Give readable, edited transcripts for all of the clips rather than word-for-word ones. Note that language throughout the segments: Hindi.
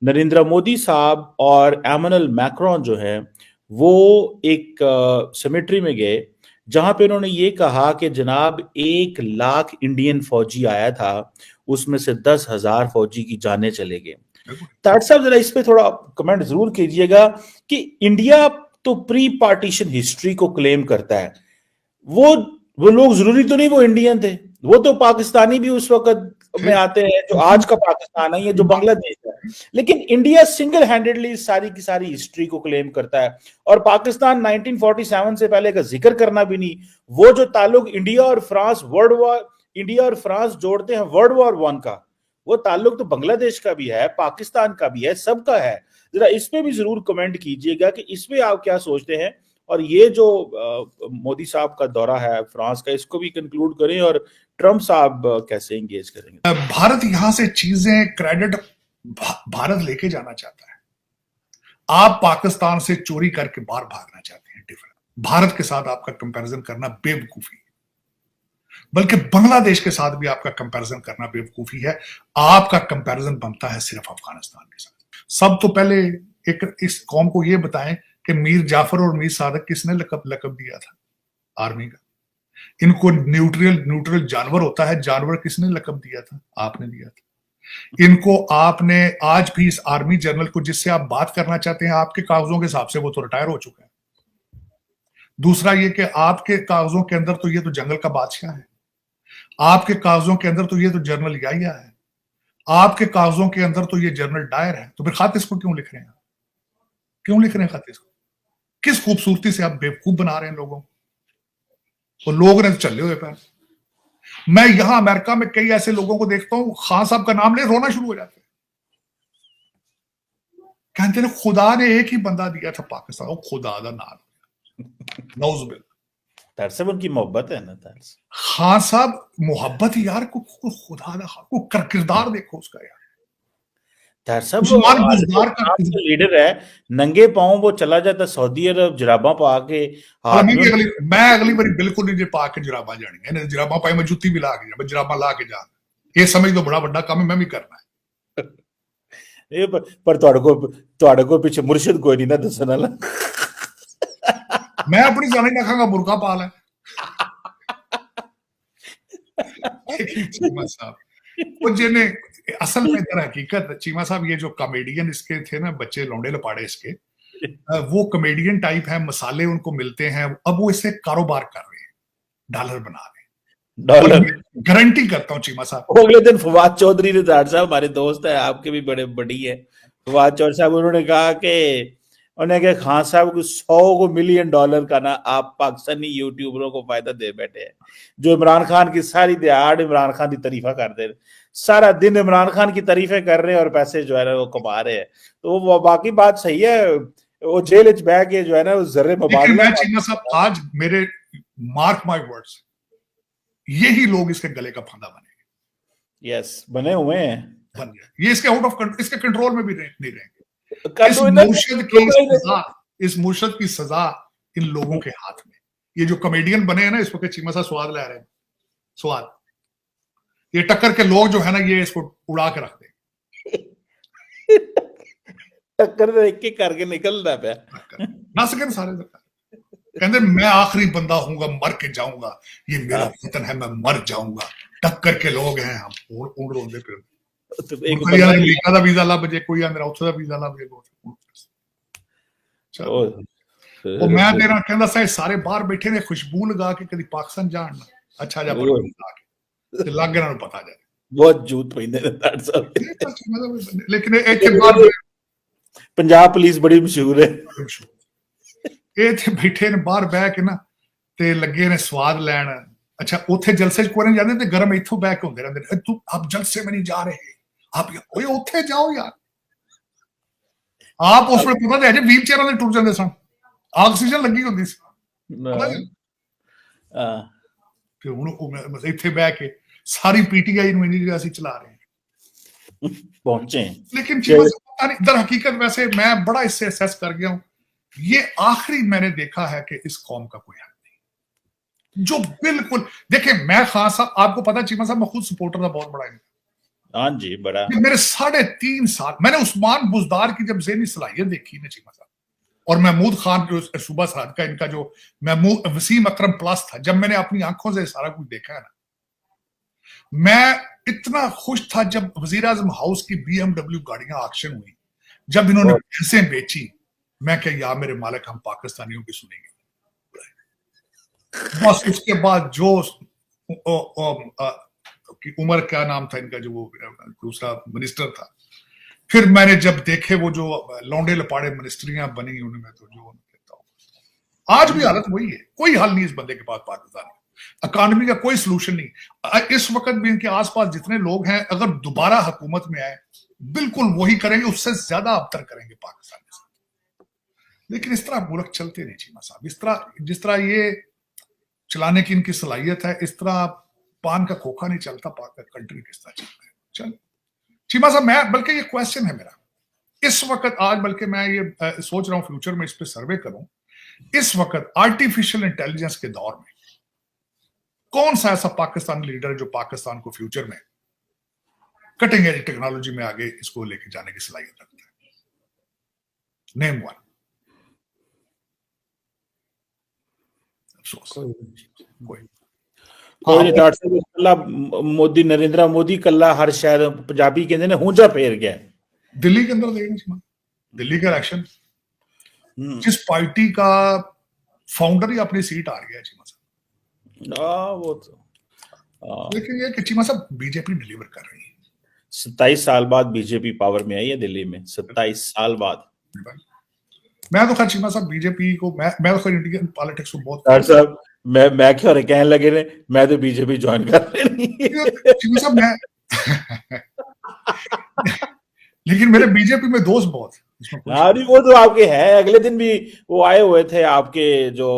नरेंद्र मोदी साहब और एमानुएल मैक्रोन जो है वो एक सेमेट्री में गए जहां पे उन्होंने ये कहा कि जनाब 1 लाख इंडियन फौजी आया था, उसमें से 10,000 फौजी की जानें चले गए। ताट साहब जरा इस पे थोड़ा कमेंट जरूर कीजिएगा कि इंडिया तो प्री पार्टीशन हिस्ट्री को क्लेम करता है। वो वो लोग जरूरी तो नहीं वो इंडियन थे, वो तो पाकिस्तानी भी उस वक्त में आते हैं जो आज का पाकिस्तान है, ये जो बांग्लादेश है। लेकिन इंडिया सिंगल हैंडेडली सारी की सारी हिस्ट्री को क्लेम करता है और पाकिस्तान 1947 से पहले का जिक्र करना भी नहीं। वो जो ताल्लुक इंडिया और फ्रांस जोड़ते हैं वर्ल्ड वॉर 1 का, वो ताल्लुक तो बांग्लादेश का भी है, पाकिस्तान का भी है, सबका है। जरा इस पे भी जरूर कमेंट कीजिएगा कि इस पे आप क्या सोचते हैं। और ये जो मोदी साहब का दौरा है फ्रांस का, इसको भी कंक्लूड करें और ट्रम्प साहब कैसे एंगेज करेंगे। भारत यहां से चीजें क्रेडिट भारत लेके जाना चाहता है, आप पाकिस्तान से चोरी करके बाहर भागना चाहते हैं। डिफरेंट भारत के साथ आपका कंपैरिजन करना बेवकूफी है, बल्कि बांग्लादेश के साथ भी आपका कंपैरिजन करना बेवकूफी है। आपका कंपैरिजन बनता है सिर्फ अफगानिस्तान के साथ। सब तो पहले एक इस कौम को यह बताएं कि मीर जाफर और मीर सादक किसने लकब दिया था आर्मी का। इनको न्यूट्रल जानवर होता है, जानवर किसने लकब दिया था? आपने दिया था। इनको आपने आज भी इस आर्मी जनरल को जिससे आप बात करना चाहते हैं, आपके कागजों के हिसाब से वो तो रिटायर हो चुका है। दूसरा ये कि आपके कागजों के अंदर तो ये तो जंगल का बादशाह है, आपके कागजों के अंदर तो ये तो जनरल याहिया है, आपके कागजों के अंदर तो ये जनरल डायर है। तो फिर खाते इसको क्यों लिख रहे हैं? क्यों लिख रहे हैं खाते इसको? किस खूबसूरती से आप बेवकूफ बना रहे हैं लोगों को, और लोग ने चले हुए पैर। मैं यहां अमेरिका में कई ऐसे लोगों को देखता हूं, खान साहब का नाम ले रोना शुरू हो जाते हैं, कहते हैं खुदा ने एक ही बंदा दिया था पाकिस्तान को, खुदा दा नाम नौजुबिल्लाह। साहब उनकी मोहब्बत है ना। खान साहब मोहब्बत यार को खुदा दा को किरदार देखो उसका यार। लीडर है, नंगे पांव वो चला जाता सऊदी अरब जराबा पा के। मैं अगली बार बिल्कुल नहीं पा के जराबा जानी, जराबा पाए मैं जुत्ती भी ला के जराबा ला के जा, ये समझ तो बड़ा बड़ा काम है, मैं भी करना है। पर तुहाडे को पीछे मुर्शिद कोई नहीं ना दसन वाला। मैं अपनी जान ही रखांगा, बुरका पा ले। चीमा साहब वो जिन्हें असल में दर हकीकत चीमा साहब ये जो कॉमेडियन इसके थे ना, बच्चे लौंडे लपाड़े इसके, वो कॉमेडियन टाइप है, मसाले उनको मिलते हैं। अब वो इससे कारोबार कर रहे हैं, डॉलर बना रहे हैं, डॉलर गारंटी करता हूँ चीमा साहब। अगले दिन फवाद चौधरी ने साहब हमारे दोस्त है, आपके भी बड़े बड़ी है फवाद चौधरी साहब, उन्होंने कहा कि उन्हें कहा खान साहब को 100 मिलियन डॉलर का ना आप पाकिस्तानी यूट्यूबरों को फायदा दे बैठे हैं, जो इमरान खान की सारी दिहाड़ इमरान खान की तारीफा कर दे, सारा दिन इमरान खान की तारीफें कर रहे हैं और पैसे जो है ना वो कमा रहे हैं। तो वो बाकी बात सही है, वो जेल बैग के जो है ना जर्रे मुबादला। आज मेरे मार्क माय वर्ड्स, यही लोग इसके गले का फंदा बनेंगे। यस, बने हुए हैं, बन गया। ये इसके आउट ऑफ इसके कंट्रोल में भी नहीं रहेंगे। इस मुर्शद की सजा इन लोगों के हाथ में। ये जो कॉमेडियन बने हैं ना, इस वक्त चीमा सा स्वाद ले रहे हैं, स्वाद। ये टक्कर के लोग जो है ना, ये इसको उड़ा के रख दे। टक्कर एक करके निकलना पे ना सके सारे कहते मैं आखिरी बंदा हूंगा, मर के जाऊंगा, ये मेरा वतन है, मैं मर जाऊंगा। टक्कर के लोग हैं हम, और उड़ रोंदे फिर अमेरिका का वीजा ला बजे, कोई मेरा उत्थे का वीजा ला बजे। वो मैं तेरा कहंदा सा सारे बाहर बैठे ने खुशबू लगा के कदी पाकिस्तान जान ना, अच्छा जा पर ते लग इन्हां नूं पता जाए बहुत जूत पैंदे ने ताड़ साहब। लेकिन इत्थे बाहर पंजाब पुलिस बड़ी मशहूर है, इत्थे बैठे ने बाहर बह के ना ते लगे ने स्वाद लैन। अच्छा उत्थे जलसे कोई नहीं जाते, गर्म इत्थों बह के होंदे रहंदे, तू आप जलसे में नहीं जा रहे, आप उत्थे जाओ यार। आप उसमें पता है व्हील चेयर वाले टुट जाते सन, ऑक्सीजन लगी होती फिर इत्थे बह के सारी पीटीआई यूनिवर्सिटी चला रहे हैं पहुंचे। लेकिन पता नहीं दर हकीकत वैसे मैं बड़ा इससे असेस कर गया हूं, ये आखिरी मैंने देखा है कि इस कौम का कोई हल नहीं। जो बिल्कुल देखिए, मैं खान साहब आपको पता चीमा साहब मैं खुद सपोर्टर था बहुत बड़ा, हाँ जी, बड़ा। ये मेरे 3.5 साल मैंने उस्मान बुजदार की जब ज़हनी सलाहियत देखी ना चीमा साहब, और महमूद खान जो सूबा सरहद का इनका जो महमूद वसीम अकरम प्लस था, जब मैंने अपनी आंखों से सारा कुछ देखा है ना, मैं इतना खुश था जब वजीर आजम हाउस की BMW गाड़ियां ऑक्शन हुई, जब इन्होंने भैंसें बेची, मैं क्या या मेरे मालिक, हम पाकिस्तानियों की सुनेंगे। बस उसके बाद जो उमर क्या नाम था इनका, जो वो दूसरा मिनिस्टर था, फिर मैंने जब देखे वो जो लौंडे लपाड़े मिनिस्ट्रियां बनी उनमें, तो जो कहता हूं आज भी हालत वही है, कोई हल नहीं इस बंदे के पास पाकिस्तान में, इकॉनमी का कोई सोल्यूशन नहीं। इस वक्त भी इनके आसपास जितने लोग हैं, अगर दोबारा हुकूमत में आए बिल्कुल वही करेंगे, उससे ज्यादा अबतर करेंगे पाकिस्तान के साथ। लेकिन इस तरह मुल्क चलते नहीं चीमा साहब, इस तरह जिस तरह ये चलाने की इनकी सलाहियत है, इस तरह पान का खोखा नहीं चलता, कंट्री किस तरह चलता है। चल चीमा साहब, मैं बल्कि ये क्वेश्चन है मेरा इस वक्त, आज बल्कि मैं ये सोच रहा हूं फ्यूचर में इस पे सर्वे करूं, इस वक्त आर्टिफिशियल इंटेलिजेंस के दौर में कौन सा ऐसा पाकिस्तानी लीडर है जो पाकिस्तान को फ्यूचर में कटिंग एज टेक्नोलॉजी में आगे इसको लेके जाने की सलाहियत रखता है? Name one. अफसोस कोई कोई नहीं। डॉक्टर साहब कल्ला मोदी, नरेंद्र मोदी कल्ला हर शहर पंजाबी कहते ने हुंजा फेर गया दिल्ली के अंदर देखेंगे, दिल्ली का इलेक्शन जिस पार्टी का फाउंडर ही अपनी सीट हार गया चीमा साहब, वो तो लेकिन ये कि चीमा साहब बीजेपी डिलीवर कर रही है। 27 साल बाद बीजेपी पावर में आई है दिल्ली में, 27 साल बाद। मैं तो खैर चीमा साहब बीजेपी को, मैं तो खैर इंडियन पॉलिटिक्स को बहुत, डॉक्टर साहब मैं क्यों कहने लगे ने, मैं तो बीजेपी ज्वाइन कर रही चीमा साहब मैं लेकिन मेरे बीजेपी में दोस्त बहुत, अरे वो तो आपके हैं, अगले दिन भी वो आए हुए थे आपके जो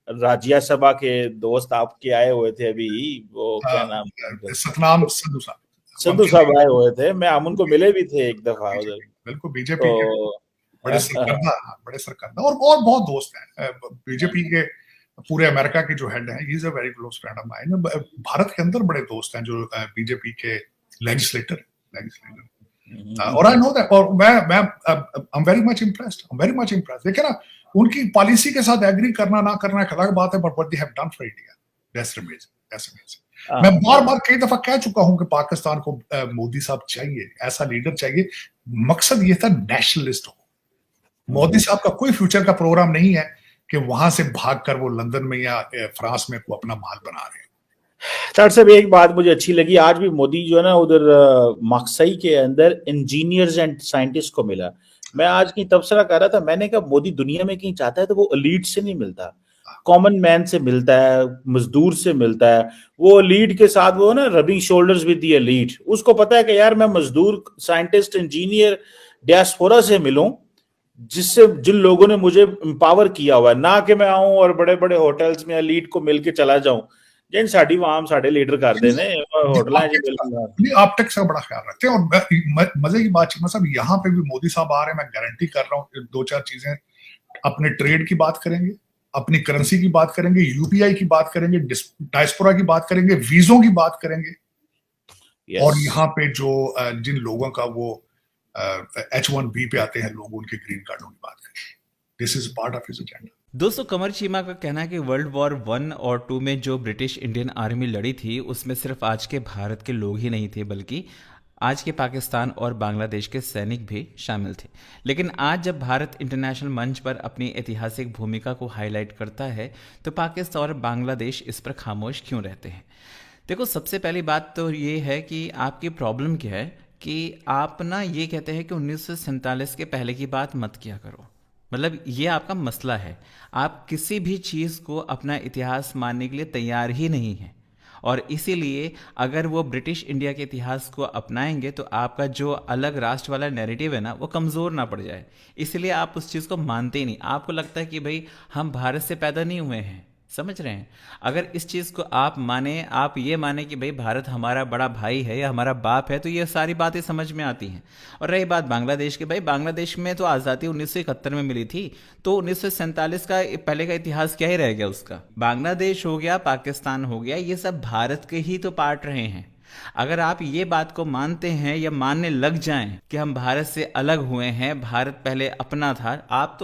राज्यसभा के दोस्त आपके आए हुए थे अभी, वो क्या नाम, सतनाम संधू साहब आए हुए थे, मैं हम उनको मिले भी थे एक दफा उधर। बिल्कुल बीजेपी के बड़े सरकर्दा और बहुत दोस्त हैं बीजेपी के, पूरे अमेरिका के जो हेड हैं, he is a very close friend of mine. Bharat के अंदर बड़े दोस्त हैं जो बीजेपी के लेजिस्लेटर और आई नो दैट, और मैं I am very much impressed. देखिए ना, उनकी पॉलिसी के साथ एग्री करना ना करना एक अलग बात है, but what they have done for India, that's amazing. मैं बार कई दफा कह चुका हूं कि पाकिस्तान को मोदी साहब चाहिए, ऐसा लीडर चाहिए। मकसद ये था नेशनलिस्ट हो। मोदी साहब का कोई फ्यूचर का प्रोग्राम नहीं है कि वहां से भागकर वो लंदन में या फ्रांस में को अपना माल बना रहे हैं। डॉक्टर साहब एक बात मुझे अच्छी लगी, आज भी मोदी जो है ना उधर मकसई के अंदर इंजीनियर्स एंड साइंटिस्ट को मिला। मैं आज की तबसरा कर रहा था, मैंने कहा मोदी दुनिया में कहीं चाहता है तो वो एलीट से नहीं मिलता, कॉमन मैन से मिलता है, मजदूर से मिलता है। वो एलीट के साथ वो ना rubbing shoulders with the elite, उसको पता है कि यार मैं मजदूर, साइंटिस्ट, इंजीनियर, डियास्पोरा से मिलूं, जिससे जिन लोगों ने मुझे एम्पावर किया हुआ है, ना कि मैं आऊं और बड़े बड़े होटल्स में एलीट को मिलके चला जाऊं जिन साड़ी वहां साढ़े लीडर कर देने होटल। ऑप्टिक्स का बड़ा ख्याल रखते हैं। और मजे की बात मतलब यहाँ पे भी मोदी साहब आ रहे हैं, मैं गारंटी कर रहा हूँ 2-4 चीजें, अपने ट्रेड की बात करेंगे, अपनी करेंसी की बात करेंगे, यूपीआई की बात करेंगे, डायस्पोरा की बात करेंगे, वीजों की बात करेंगे। yes. और यहाँ पे जो जिन लोगों का वो H1B पे आते हैं लोग, उनके ग्रीन कार्डों की बात करेंगे। This is part of his agenda. दोस्तों, कमर चीमा का कहना है कि वर्ल्ड वॉर 1 और 2 में जो ब्रिटिश इंडियन आर्मी लड़ी थी, उसमें सिर्फ आज के भारत के लोग ही नहीं थे, बल्कि आज के पाकिस्तान और बांग्लादेश के सैनिक भी शामिल थे। लेकिन आज जब भारत इंटरनेशनल मंच पर अपनी ऐतिहासिक भूमिका को हाईलाइट करता है, तो पाकिस्तान और बांग्लादेश इस पर खामोश क्यों रहते हैं? देखो, सबसे पहली बात तो ये है कि आपकी प्रॉब्लम क्या है कि आप ना ये कहते हैं कि 1947 के पहले की बात मत किया करो। मतलब ये आपका मसला है, आप किसी भी चीज़ को अपना इतिहास मानने के लिए तैयार ही नहीं हैं, और इसीलिए अगर वो ब्रिटिश इंडिया के इतिहास को अपनाएंगे तो आपका जो अलग राष्ट्र वाला नैरेटिव है ना, वो कमज़ोर ना पड़ जाए। इसलिए आप उस चीज़ को मानते ही नहीं। आपको लगता है कि भाई हम भारत से पैदा नहीं हुए हैं, समझ रहे हैं? अगर इस चीज़ को आप माने, आप ये माने कि भाई भारत हमारा बड़ा भाई है या हमारा बाप है, तो ये सारी बातें समझ में आती हैं। और रही बात बांग्लादेश की, भाई बांग्लादेश में तो आज़ादी 1971 में मिली थी, तो 1947 का पहले का इतिहास क्या ही रह गया उसका। बांग्लादेश हो गया, पाकिस्तान हो गया, ये सब भारत के ही तो पार्ट रहे हैं। अगर आप ये बात को मानते हैं या मानने लग जाएं कि हम भारत से अलग हुए हैं, भारत पहले अपना था, आप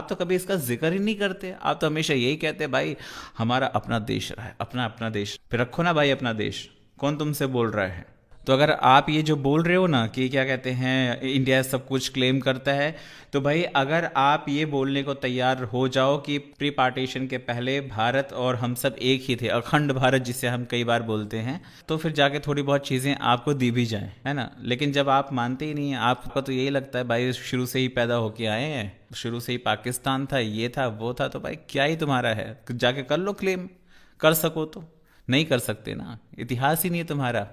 तो कभी इसका जिक्र ही नहीं करते। आप तो हमेशा यही कहते भाई हमारा अपना देश रहा है, अपना अपना देश। फिर रखो ना भाई अपना देश, कौन तुमसे बोल रहा है? तो अगर आप ये जो बोल रहे हो ना कि क्या कहते हैं इंडिया सब कुछ क्लेम करता है, तो भाई अगर आप ये बोलने को तैयार हो जाओ कि प्री पार्टीशन के पहले भारत और हम सब एक ही थे, अखंड भारत जिसे हम कई बार बोलते हैं, तो फिर जाके थोड़ी बहुत चीज़ें आपको दी भी जाएं, है ना। लेकिन जब आप मानते ही नहीं हैं, आपका तो यही लगता है भाई शुरू से ही पैदा होके आए हैं, शुरू से ही पाकिस्तान था, ये था वो था, तो भाई क्या ही तुम्हारा है, जाके कर लो क्लेम, कर सको तो। नहीं कर सकते ना, इतिहास ही नहीं है तुम्हारा।